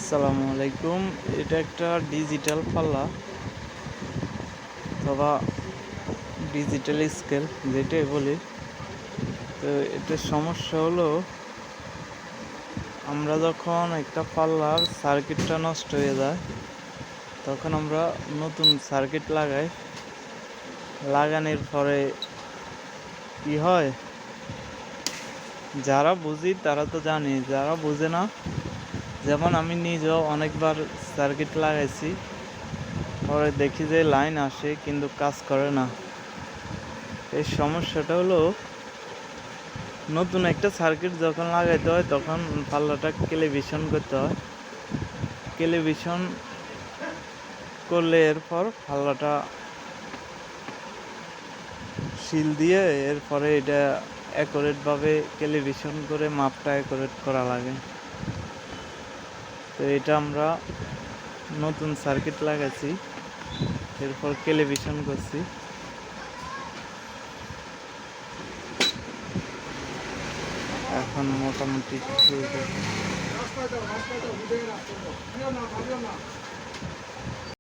আসসালামু আলাইকুম। এটা একটা ডিজিটাল পাল্লা অথবা ডিজিটাল স্কেল যেটাই বলি। তো এটার সমস্যা হলো, আমরা যখন একটা পাল্লার সার্কিটটা নষ্ট হয়ে যায় তখন আমরা নতুন সার্কিট লাগানোর পরে কি হয়, যারা বুঝি তারা তো জানি, যারা বুঝে না, যেমন আমি নিজেও অনেকবার সার্কিট লাগাইছি, পরে দেখি যে লাইন আসে কিন্তু কাজ করে না। এই সমস্যাটা হলো, নতুন একটা সার্কিট যখন লাগাইতে হয় তখন পাল্লাটা ক্যালিব্রেশন করতে হয়। ক্যালিব্রেশন করলে এরপর পাল্লাটা সিল দিয়ে এরপরে এটা অ্যাকুরেটভাবে ক্যালিব্রেশন করে মাপটা অ্যাকুরেট করা লাগে। তো এটা আমরা নতুন সার্কিট লাগাইছি, এরপর ক্যালিব্রেশন করছি। এখন মোটামুটি ঠিক আছে।